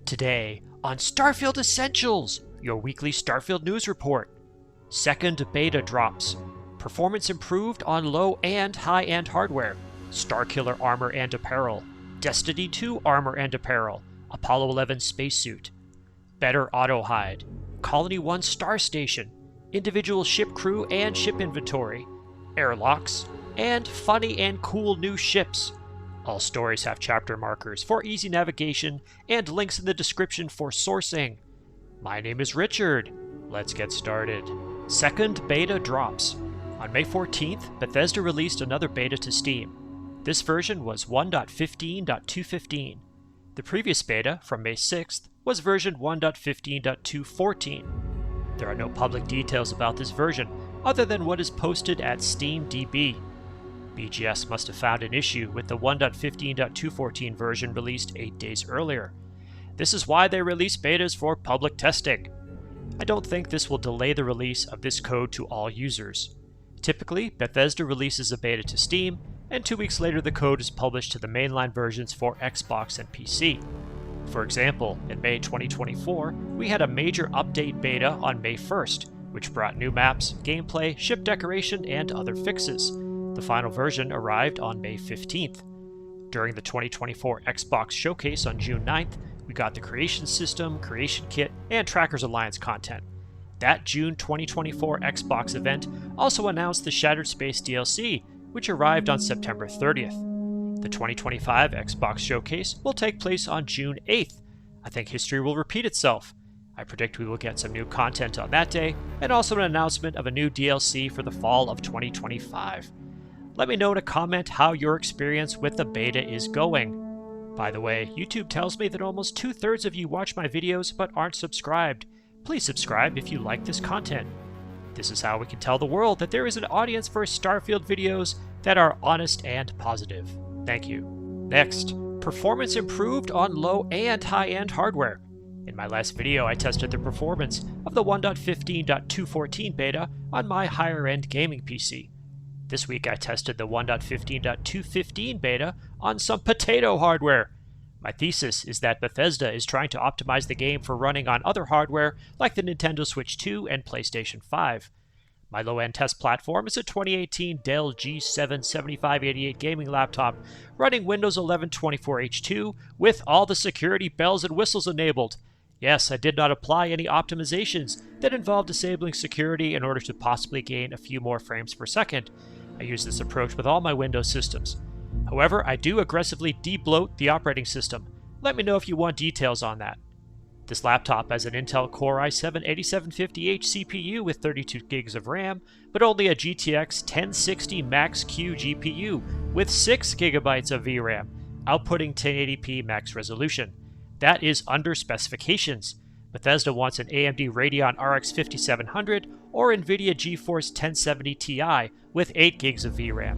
Today on Starfield Essentials, your weekly Starfield news report. Second beta drops. Performance improved on low and high-end hardware. Starkiller armor and apparel. Destiny 2 armor and apparel. Apollo 11 spacesuit. Better auto hide. Colony 1 star station. Individual ship crew and ship inventory. Airlocks. And funny and cool new ships. All stories have chapter markers for easy navigation and links in the description for sourcing. My name is Richard. Let's get started. Second beta drops. On May 14th, Bethesda released another beta to Steam. This version was 1.15.215. The previous beta, from May 6th, was version 1.15.214. There are no public details about this version, other than what is posted at SteamDB. BGS must have found an issue with the 1.15.214 version released 8 days earlier. This is why they release betas for public testing. I don't think this will delay the release of this code to all users. Typically, Bethesda releases a beta to Steam, and 2 weeks later the code is published to the mainline versions for Xbox and PC. For example, in May 2024, we had a major update beta on May 1st, which brought new maps, gameplay, ship decoration, and other fixes. The final version arrived on May 15th. During the 2024 Xbox Showcase on June 9th, we got the Creation System, Creation Kit, and Trackers Alliance content. That June 2024 Xbox event also announced the Shattered Space DLC, which arrived on September 30th. The 2025 Xbox Showcase will take place on June 8th. I think history will repeat itself. I predict we will get some new content on that day, and also an announcement of a new DLC for the fall of 2025. Let me know in a comment how your experience with the beta is going. By the way, YouTube tells me that almost 2/3 of you watch my videos but aren't subscribed. Please subscribe if you like this content. This is how we can tell the world that there is an audience for Starfield videos that are honest and positive. Thank you. Next, performance improved on low and high-end hardware. In my last video, I tested the performance of the 1.15.214 beta on my higher-end gaming PC. This week I tested the 1.15.215 beta on some potato hardware. My thesis is that Bethesda is trying to optimize the game for running on other hardware like the Nintendo Switch 2 and PlayStation 5. My low-end test platform is a 2018 Dell G7 7588 gaming laptop running Windows 11 24H2 with all the security bells and whistles enabled. Yes, I did not apply any optimizations that involve disabling security in order to possibly gain a few more frames per second. I use this approach with all my Windows systems. However, I do aggressively de-bloat the operating system. Let me know if you want details on that. This laptop has an Intel Core i7-8750H CPU with 32 gigs of RAM, but only a GTX 1060 Max-Q GPU with 6 gigabytes of VRAM, outputting 1080p max resolution. That is under specifications. Bethesda wants an AMD Radeon RX 5700 or NVIDIA GeForce 1070 Ti with 8 gigs of VRAM.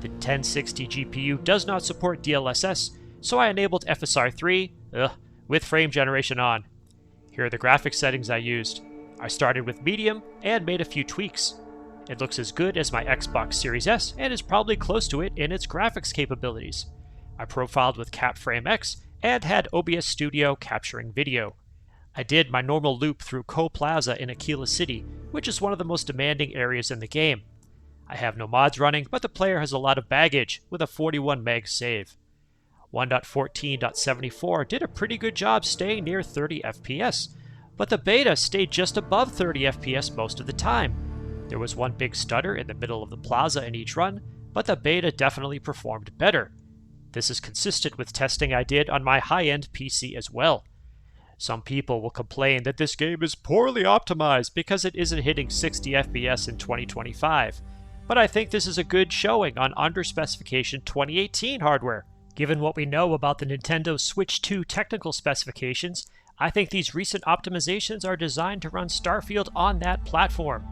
The 1060 GPU does not support DLSS, so I enabled FSR 3 with frame generation on. Here are the graphics settings I used. I started with medium and made a few tweaks. It looks as good as my Xbox Series S and is probably close to it in its graphics capabilities. I profiled with CapFrame X and had OBS Studio capturing video. I did my normal loop through Co Plaza in Aquila City, which is one of the most demanding areas in the game. I have no mods running, but the player has a lot of baggage with a 41 meg save. 1.14.74 did a pretty good job staying near 30 FPS, but the beta stayed just above 30 FPS most of the time. There was one big stutter in the middle of the plaza in each run, but the beta definitely performed better. This is consistent with testing I did on my high-end PC as well. Some people will complain that this game is poorly optimized because it isn't hitting 60 FPS in 2025, but I think this is a good showing on under-specification 2018 hardware. Given what we know about the Nintendo Switch 2 technical specifications, I think these recent optimizations are designed to run Starfield on that platform.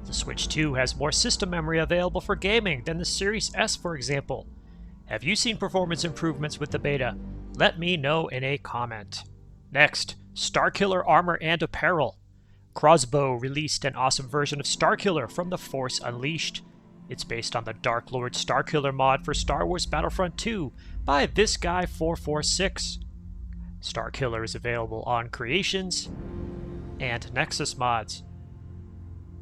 The Switch 2 has more system memory available for gaming than the Series S, for example. Have you seen performance improvements with the beta? Let me know in a comment. Next, Starkiller armor and apparel. Crossbow released an awesome version of Starkiller from the Force Unleashed. It's based on the Dark Lord Starkiller mod for Star Wars Battlefront 2 by this guy 446. Starkiller is available on Creations and Nexus Mods.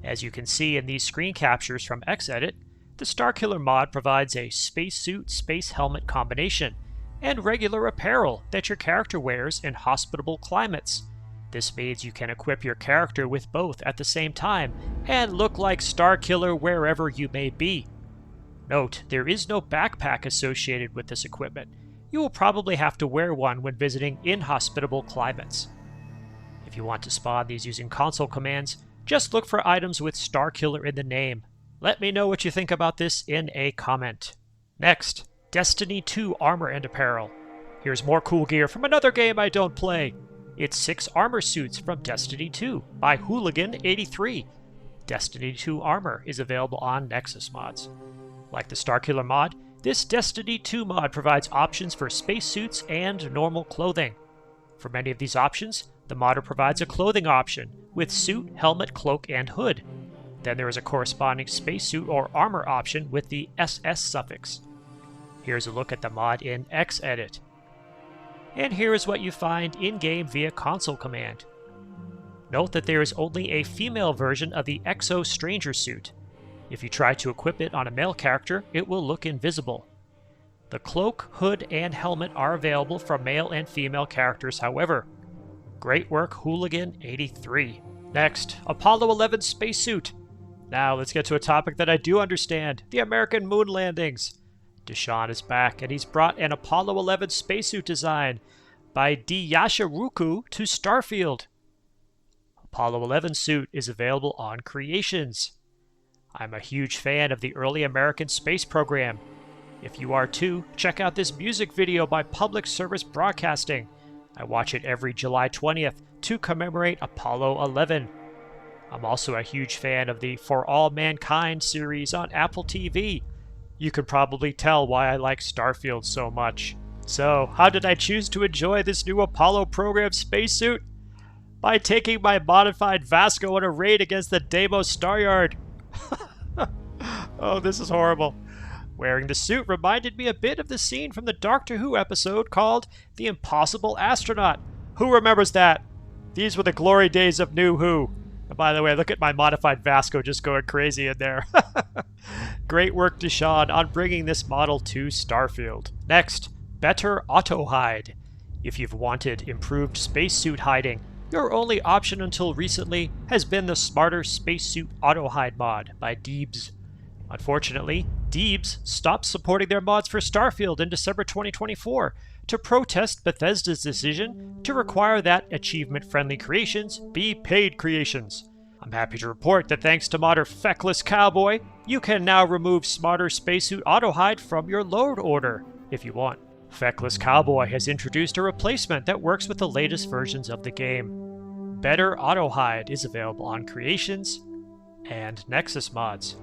As you can see in these screen captures from Xedit, the Starkiller mod provides a spacesuit space helmet combination and regular apparel that your character wears in hospitable climates. This means you can equip your character with both at the same time and look like Starkiller wherever you may be. Note, there is no backpack associated with this equipment. You will probably have to wear one when visiting inhospitable climates. If you want to spawn these using console commands, just look for items with Starkiller in the name. Let me know what you think about this in a comment. Next, Destiny 2 armor and apparel. Here's more cool gear from another game I don't play. It's 6 armor suits from Destiny 2 by Hooligan83. Destiny 2 armor is available on Nexus Mods. Like the Starkiller mod, this Destiny 2 mod provides options for spacesuits and normal clothing. For many of these options, the modder provides a clothing option with suit, helmet, cloak, and hood. Then there is a corresponding spacesuit or armor option with the SS suffix. Here's a look at the mod in Xedit. And here is what you find in-game via console command. Note that there is only a female version of the Exo Stranger suit. If you try to equip it on a male character, it will look invisible. The cloak, hood, and helmet are available for male and female characters, however. Great work, Hooligan83. Next, Apollo 11 spacesuit. Now let's get to a topic that I do understand, the American moon landings. DeShawn is back, and he's brought an Apollo 11 spacesuit design by dyasharuku to Starfield. Apollo 11 suit is available on Creations. I'm a huge fan of the early American space program. If you are too, check out this music video by Public Service Broadcasting. I watch it every July 20th to commemorate Apollo 11. I'm also a huge fan of the For All Mankind series on Apple TV. You can probably tell why I like Starfield so much. So, how did I choose to enjoy this new Apollo program spacesuit? By taking my modified Vasco on a raid against the Deimos Staryard. Oh, this is horrible. Wearing the suit reminded me a bit of the scene from the Doctor Who episode called The Impossible Astronaut. Who remembers that? These were the glory days of New Who. And by the way, look at my modified Vasco just going crazy in there. Great work, DeShawn, on bringing this model to Starfield. Next, better auto hide. If you've wanted improved spacesuit hiding, your only option until recently has been the smarter spacesuit auto hide mod by Deebs. Unfortunately, Deebs stopped supporting their mods for Starfield in December 2024 to protest Bethesda's decision to require that achievement-friendly creations be paid creations. I'm happy to report that thanks to modder Feckless Cowboy, you can now remove smarter spacesuit auto hide from your load order, if you want. Feckless Cowboy has introduced a replacement that works with the latest versions of the game. Better auto hide is available on Creations and Nexus Mods.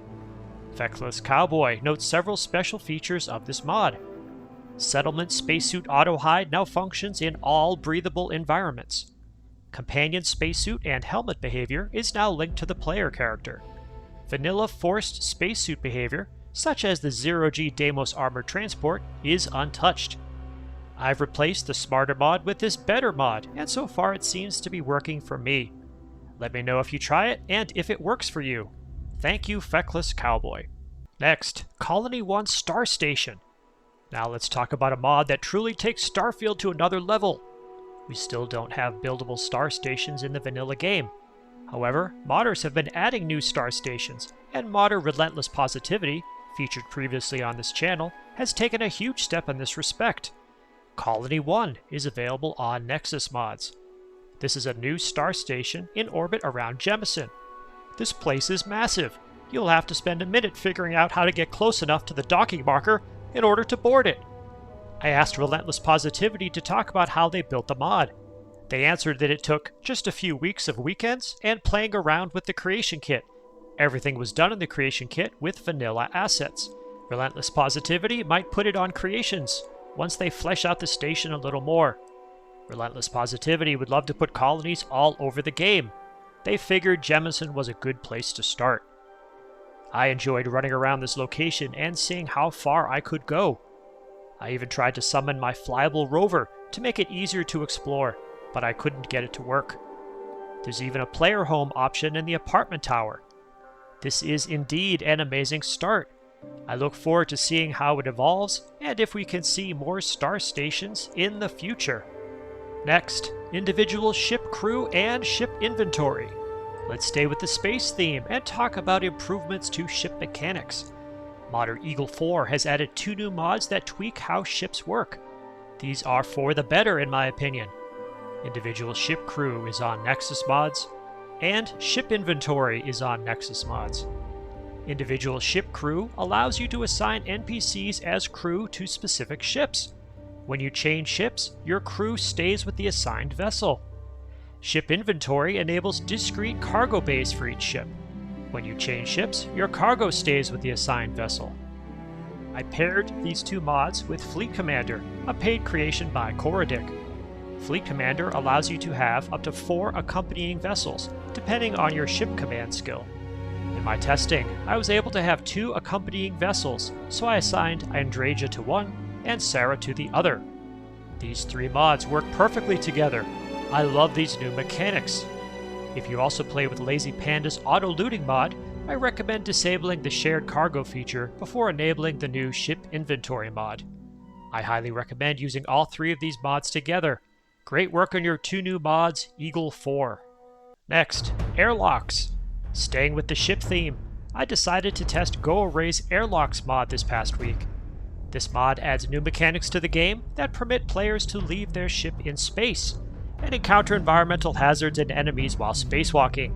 Feckless Cowboy notes several special features of this mod. Settlement spacesuit auto hide now functions in all breathable environments. Companion spacesuit and helmet behavior is now linked to the player character. Vanilla forced spacesuit behavior, such as the 0G Deimos armored transport, is untouched. I've replaced the smarter mod with this better mod, and so far it seems to be working for me. Let me know if you try it and if it works for you. Thank you, Feckless Cowboy. Next, Colony 1 Star Station. Now let's talk about a mod that truly takes Starfield to another level. We still don't have buildable star stations in the vanilla game. However, modders have been adding new star stations, and modder Relentless Positivity, featured previously on this channel, has taken a huge step in this respect. Colony 1 is available on Nexus Mods. This is a new star station in orbit around Jemison. This place is massive. You'll have to spend a minute figuring out how to get close enough to the docking marker in order to board it. I asked Relentless Positivity to talk about how they built the mod. They answered that it took just a few weeks of weekends and playing around with the creation kit. Everything was done in the creation kit with vanilla assets. Relentless Positivity might put it on Creations once they flesh out the station a little more. Relentless Positivity would love to put colonies all over the game. They figured Jemison was a good place to start. I enjoyed running around this location and seeing how far I could go. I even tried to summon my flyable rover to make it easier to explore, but I couldn't get it to work. There's even a player home option in the apartment tower. This is indeed an amazing start. I look forward to seeing how it evolves and if we can see more star stations in the future. Next, individual ship crew and ship inventory. Let's stay with the space theme and talk about improvements to ship mechanics. Modder Eagle 4 has added 2 new mods that tweak how ships work. These are for the better in my opinion. Individual ship crew is on Nexus Mods, and ship inventory is on Nexus Mods. Individual ship crew allows you to assign NPCs as crew to specific ships. When you change ships, your crew stays with the assigned vessel. Ship inventory enables discrete cargo bays for each ship. When you change ships, your cargo stays with the assigned vessel. I paired these 2 mods with Fleet Commander, a paid creation by Korodic. Fleet Commander allows you to have up to 4 accompanying vessels, depending on your ship command skill. In my testing, I was able to have 2 accompanying vessels, so I assigned Andraja to one and Sarah to the other. These 3 mods work perfectly together. I love these new mechanics. If you also play with Lazy Panda's auto-looting mod, I recommend disabling the shared cargo feature before enabling the new ship inventory mod. I highly recommend using all 3 of these mods together. Great work on your 2 new mods, Eagle 4. Next, Airlocks. Staying with the ship theme, I decided to test Go Array's Airlocks mod this past week. This mod adds new mechanics to the game that permit players to leave their ship in space and encounter environmental hazards and enemies while spacewalking.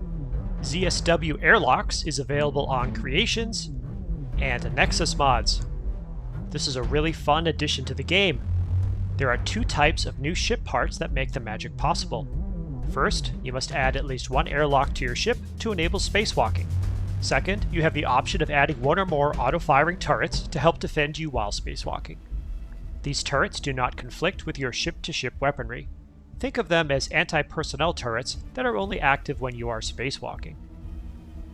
ZSW Airlocks is available on Creations and Nexus Mods. This is a really fun addition to the game. There are 2 types of new ship parts that make the magic possible. First, you must add at least 1 airlock to your ship to enable spacewalking. Second, you have the option of adding 1 or more auto-firing turrets to help defend you while spacewalking. These turrets do not conflict with your ship-to-ship weaponry. Think of them as anti-personnel turrets that are only active when you are spacewalking.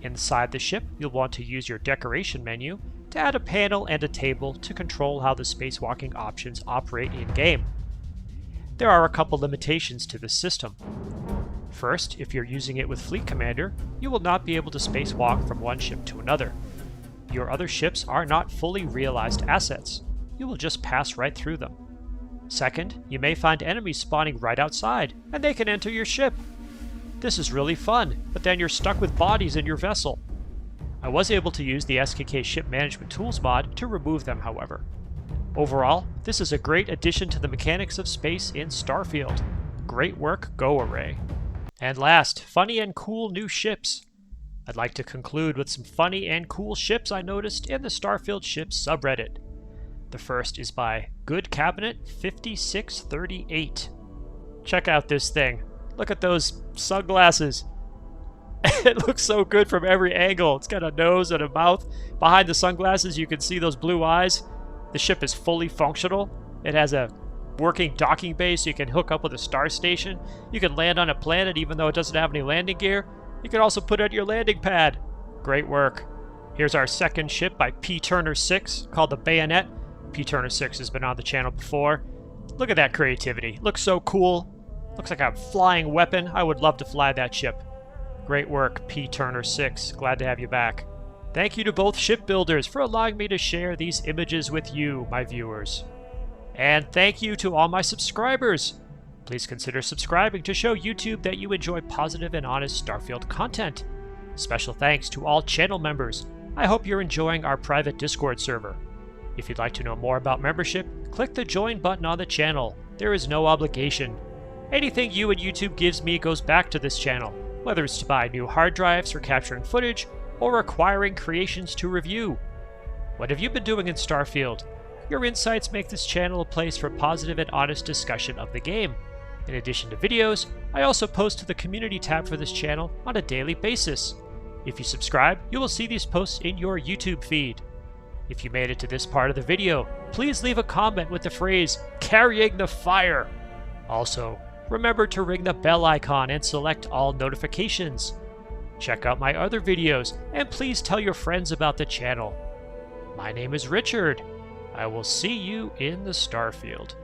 Inside the ship, you'll want to use your decoration menu to add a panel and a table to control how the spacewalking options operate in-game. There are a couple limitations to this system. First, if you're using it with Fleet Commander, you will not be able to spacewalk from one ship to another. Your other ships are not fully realized assets. You will just pass right through them. Second, you may find enemies spawning right outside, and they can enter your ship. This is really fun, but then you're stuck with bodies in your vessel. I was able to use the SKK Ship Management Tools mod to remove them, however. Overall, this is a great addition to the mechanics of space in Starfield. Great work, Go Array. And last, funny and cool new ships. I'd like to conclude with some funny and cool ships I noticed in the Starfield Ships subreddit. The first is by Good Cabinet 5638. Check out this thing. Look at those sunglasses. It looks so good from every angle. It's got a nose and a mouth. Behind the sunglasses, you can see those blue eyes. The ship is fully functional. It has a working docking bay so you can hook up with a star station. You can land on a planet even though it doesn't have any landing gear. You can also put it on your landing pad. Great work. Here's our second ship by P. Turner 6 called the Bayonet. P. Turner 6 has been on the channel before. Look at that creativity. Looks so cool. Looks like a flying weapon. I would love to fly that ship. Great work, P. Turner 6. Glad to have you back. Thank you to both shipbuilders for allowing me to share these images with you, my viewers. And thank you to all my subscribers. Please consider subscribing to show YouTube that you enjoy positive and honest Starfield content. Special thanks to all channel members. I hope you're enjoying our private Discord server. If you'd like to know more about membership, click the join button on the channel. There is no obligation. Anything you and YouTube gives me goes back to this channel, whether it's to buy new hard drives for capturing footage or acquiring creations to review. What have you been doing in Starfield? Your insights make this channel a place for positive and honest discussion of the game. In addition to videos, I also post to the community tab for this channel on a daily basis. If you subscribe, you will see these posts in your YouTube feed. If you made it to this part of the video, please leave a comment with the phrase, "Carrying the fire." Also, remember to ring the bell icon and select all notifications. Check out my other videos, and please tell your friends about the channel. My name is Richard. I will see you in the Starfield.